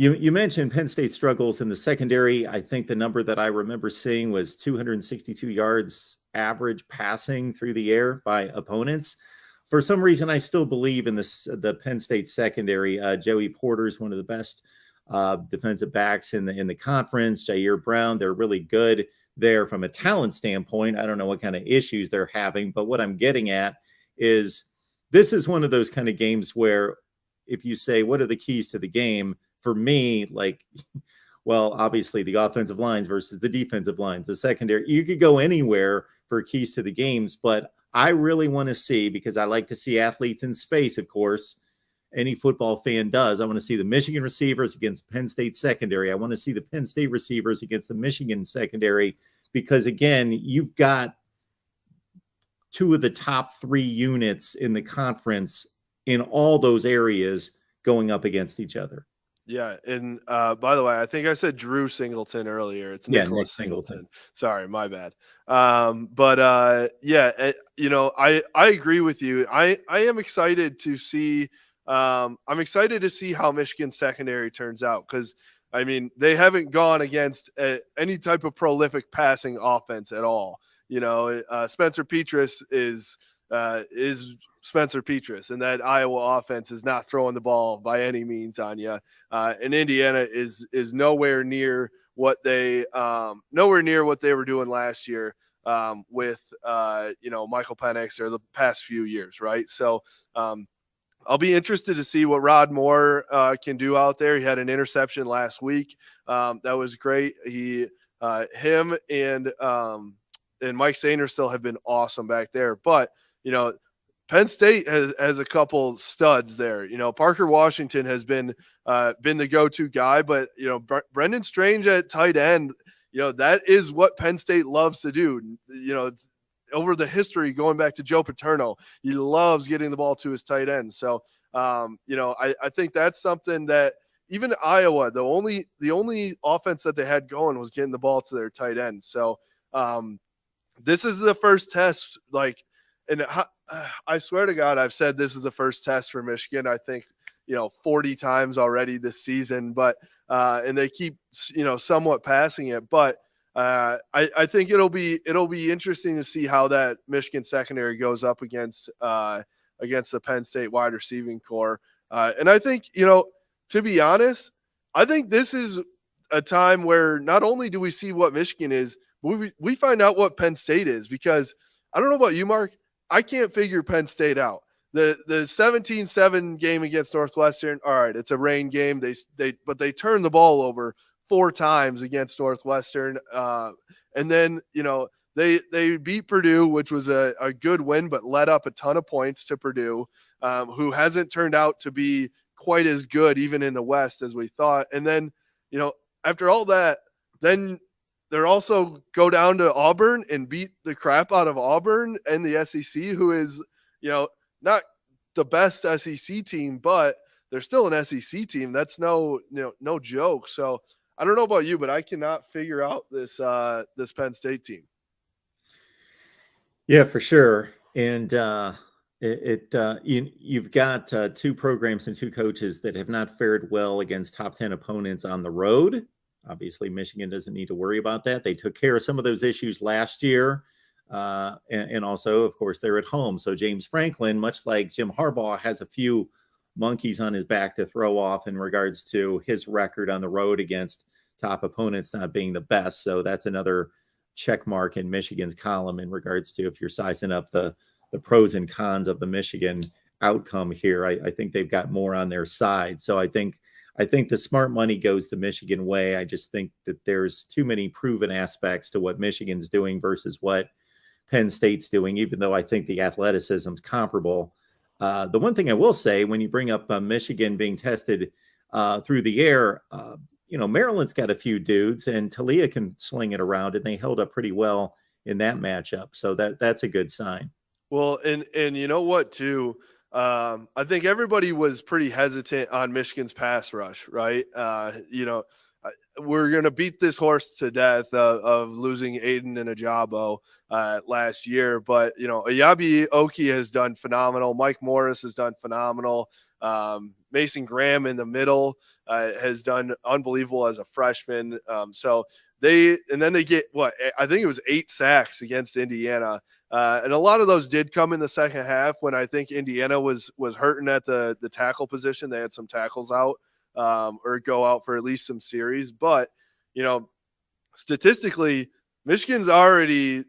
You mentioned Penn State struggles in the secondary. I think the number that I remember seeing was 262 yards average passing through the air by opponents. For some reason, I still believe in the Penn State secondary. Joey Porter is one of the best defensive backs in the conference. Jair Brown, they're really good there from a talent standpoint. I don't know what kind of issues they're having, but what I'm getting at is this is one of those kind of games where if you say, what are the keys to the game? For me, like, well, obviously the offensive lines versus the defensive lines, the secondary, you could go anywhere for keys to the games, but I really want to see, because I like to see athletes in space, of course, any football fan does. I want to see the Michigan receivers against Penn State secondary. I want to see the Penn State receivers against the Michigan secondary, because again, you've got two of the top 3 units in the conference in all those areas going up against each other. Yeah, and by the way, I think I said Drew Singleton earlier. It's Yeah, Nicholas Nick Singleton. Sorry, my bad. I agree with you. I am excited to see. I'm excited to see how Michigan's secondary turns out, because I mean they haven't gone against any type of prolific passing offense at all. Spencer Petras is Spencer Petras, and that Iowa offense is not throwing the ball by any means on you. And Indiana is nowhere near what they were doing last year with Michael Penix or the past few years, right? So I'll be interested to see what Rod Moore can do out there. He had an interception last week. That was great. Him and Mike Sainer still have been awesome back there, but Penn State has a couple studs there. Parker Washington has been the go-to guy, but Brendan Strange at tight end, that is what Penn State loves to do. Over the history going back to Joe Paterno, he loves getting the ball to his tight end. So I think that's something that even Iowa, the only offense that they had going was getting the ball to their tight end. So this is the first test, and I swear to God, I've said this is the first test for Michigan, I think, 40 times already this season, but and they keep, somewhat passing it. But I think it'll be interesting to see how that Michigan secondary goes up against the Penn State wide receiving core. And I think, to be honest, I think this is a time where not only do we see what Michigan is, but we find out what Penn State is, because I don't know about you, Mark, I can't figure Penn State out. The 17-7 game against Northwestern, all right, it's a rain game. But they turned the ball over 4 times against Northwestern. And then, they beat Purdue, which was a good win, but let up a ton of points to Purdue, who hasn't turned out to be quite as good even in the West as we thought. And then, after all that, then they're also go down to Auburn and beat the crap out of Auburn and the SEC, who is, not the best SEC team, but they're still an SEC team. That's no joke. So I don't know about you, but I cannot figure out this Penn State team. Yeah, for sure. And you've got 2 programs and 2 coaches that have not fared well against top 10 opponents on the road. Obviously, Michigan doesn't need to worry about that. They took care of some of those issues last year. And also, of course, they're at home. So James Franklin, much like Jim Harbaugh, has a few monkeys on his back to throw off in regards to his record on the road against top opponents not being the best. So that's another check mark in Michigan's column in regards to if you're sizing up the pros and cons of the Michigan outcome here. I think they've got more on their side. So I think the smart money goes the Michigan way. I just think that there's too many proven aspects to what Michigan's doing versus what Penn State's doing, even though I think the athleticism is comparable. The one thing I will say, when you bring up Michigan being tested through the air, Maryland's got a few dudes, and Talia can sling it around, and they held up pretty well in that matchup. So that's a good sign. Well, and you know what, too? I think everybody was pretty hesitant on Michigan's pass rush, right? we're going to beat this horse to death of losing Aiden and Ajabo last year. But, Ayabi Oki has done phenomenal. Mike Morris has done phenomenal. Mason Graham in the middle has done unbelievable as a freshman. Then they get I think it was 8 sacks against Indiana. And a lot of those did come in the second half when I think Indiana was hurting at the tackle position. They had some tackles out or go out for at least some series. But, statistically, Michigan's already,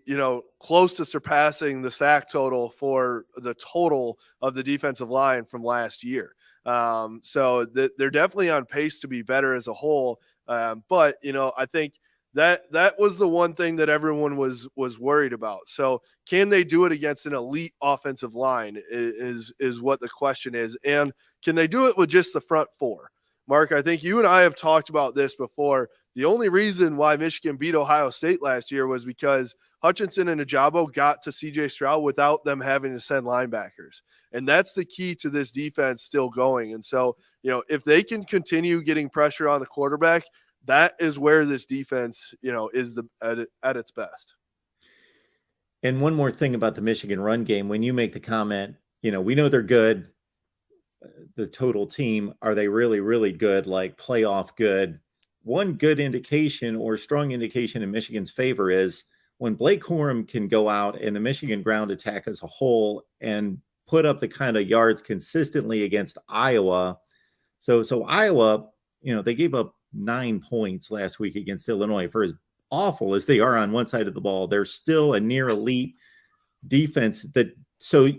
close to surpassing the sack total for the total of the defensive line from last year. So they're definitely on pace to be better as a whole. But, I think that was the one thing that everyone was worried about. So can they do it against an elite offensive line is what the question is. And can they do it with just the front four? Mark, I think you and I have talked about this before. The only reason why Michigan beat Ohio State last year was because Hutchinson and Ajabo got to CJ Stroud without them having to send linebackers. And that's the key to this defense still going. And so, if they can continue getting pressure on the quarterback, that is where this defense, is at its best. And one more thing about the Michigan run game, when you make the comment, we know they're good, the total team, are they really, really good, like playoff good? One good indication or strong indication in Michigan's favor is when Blake Corum can go out in the Michigan ground attack as a whole and put up the kind of yards consistently against Iowa. So Iowa, they gave up 9 points last week against Illinois. For as awful as they are on one side of the ball, they're still a near elite defense. So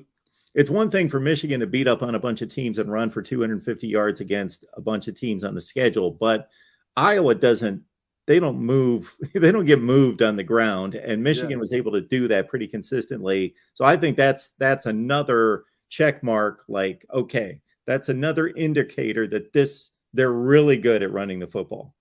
it's one thing for Michigan to beat up on a bunch of teams and run for 250 yards against a bunch of teams on the schedule, but Iowa they don't move, they don't get moved on the ground, and Michigan was able to do that pretty consistently. So I think that's another check mark, like, okay, that's another indicator that they're really good at running the football.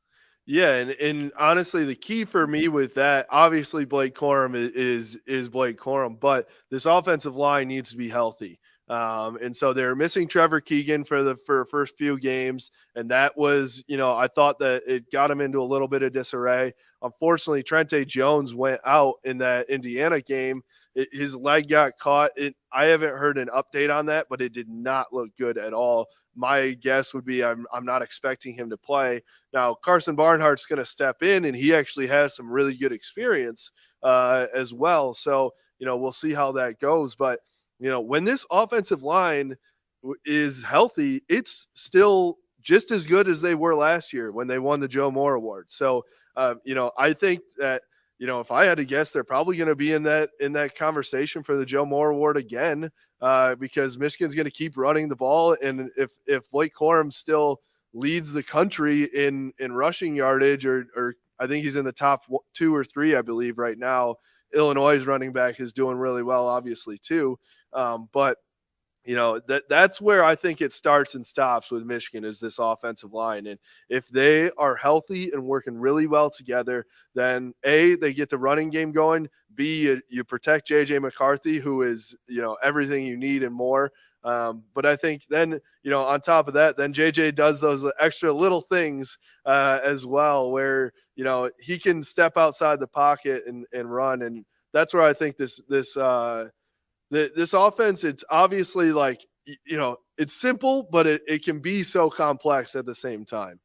Yeah, and honestly, the key for me with that, obviously Blake Corum is Blake Corum, but this offensive line needs to be healthy. And so they're missing Trevor Keegan for first few games, and that was, I thought that it got him into a little bit of disarray. Unfortunately, Trente Jones went out in that Indiana game. His leg got caught. I haven't heard an update on that, but it did not look good at all. My guess would be I'm not expecting him to play. Now, Carson Barnhart's going to step in, and he actually has some really good experience as well. So, we'll see how that goes. But, when this offensive line is healthy, it's still just as good as they were last year when they won the Joe Moore Award. So, I think that, if I had to guess, they're probably going to be in that conversation for the Joe Moore Award again, because Michigan's going to keep running the ball. And if Blake Corum still leads the country in rushing yardage, or I think he's in the top 2 or 3, I believe right now. Illinois' running back is doing really well, obviously, too. But that's where I think it starts and stops with Michigan, is this offensive line. And if they are healthy and working really well together, then A, they get the running game going. B, you protect JJ McCarthy, who is, everything you need and more. But I think then, on top of that, then JJ does those extra little things as well, where, he can step outside the pocket and run. And that's where I think this offense, it's obviously like, it's simple, but it can be so complex at the same time.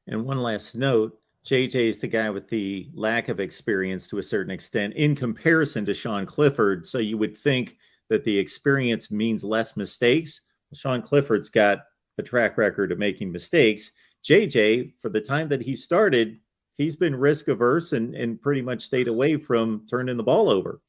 And one last note, JJ is the guy with the lack of experience to a certain extent in comparison to Sean Clifford. So you would think that the experience means less mistakes. Sean Clifford's got a track record of making mistakes. JJ, for the time that he started, he's been risk averse and pretty much stayed away from turning the ball over.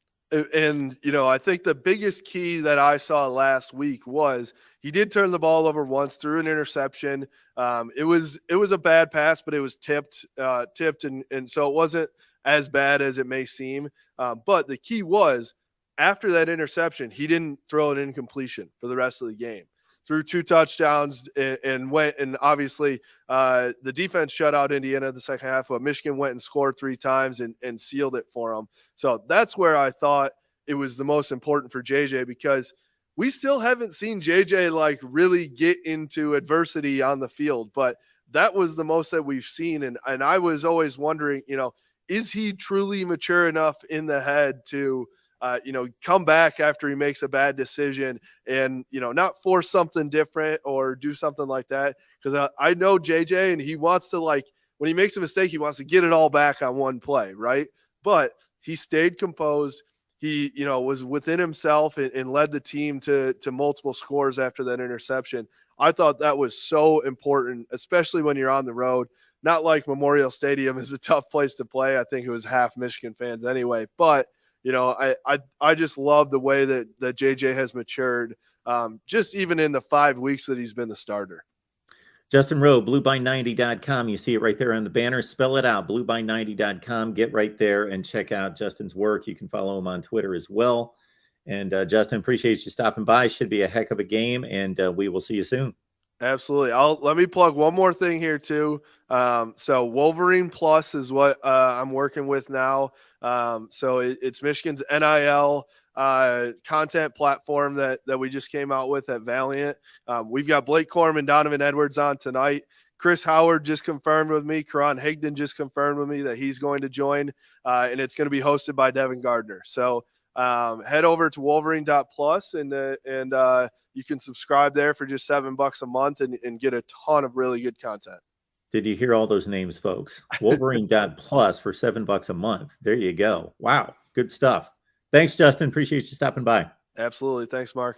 And, I think the biggest key that I saw last week was he did turn the ball over once through an interception. It was a bad pass, but it was tipped. And so it wasn't as bad as it may seem. But the key was, after that interception, he didn't throw an incompletion for the rest of the game. Threw 2 touchdowns and went, and obviously the defense shut out Indiana in the second half, but Michigan went and scored 3 times and sealed it for them. So that's where I thought it was the most important for JJ, because we still haven't seen JJ like really get into adversity on the field, but that was the most that we've seen. And I was always wondering, is he truly mature enough in the head to, come back after he makes a bad decision and, not force something different or do something like that. Because I know JJ, and he wants to, like, when he makes a mistake, he wants to get it all back on one play, right? But he stayed composed. He, was within himself and led the team to multiple scores after that interception. I thought that was so important, especially when you're on the road. Not like Memorial Stadium is a tough place to play. I think it was half Michigan fans anyway. But, I just love the way that JJ has matured, just even in the 5 weeks that he's been the starter. Justin Rowe, blueby90.com. You see it right there on the banner. Spell it out, blueby90.com. Get right there and check out Justin's work. You can follow him on Twitter as well. And Justin, appreciate you stopping by. Should be a heck of a game, and we will see you soon. Absolutely. Let me plug one more thing here too. So Wolverine Plus is what I'm working with now. So it's Michigan's NIL content platform that we just came out with at Valiant. We've got Blake Corum and Donovan Edwards on tonight. Chris Howard just confirmed with me. Karan Higdon just confirmed with me that he's going to join, and it's going to be hosted by Devin Gardner. So head over to wolverine.plus and you can subscribe there for just $7 a month and get a ton of really good content. Did you hear all those names, folks? Wolverine.plus for $7 a month. There you go. Wow. Good stuff. Thanks, Justin. Appreciate you stopping by. Absolutely. Thanks, Mark.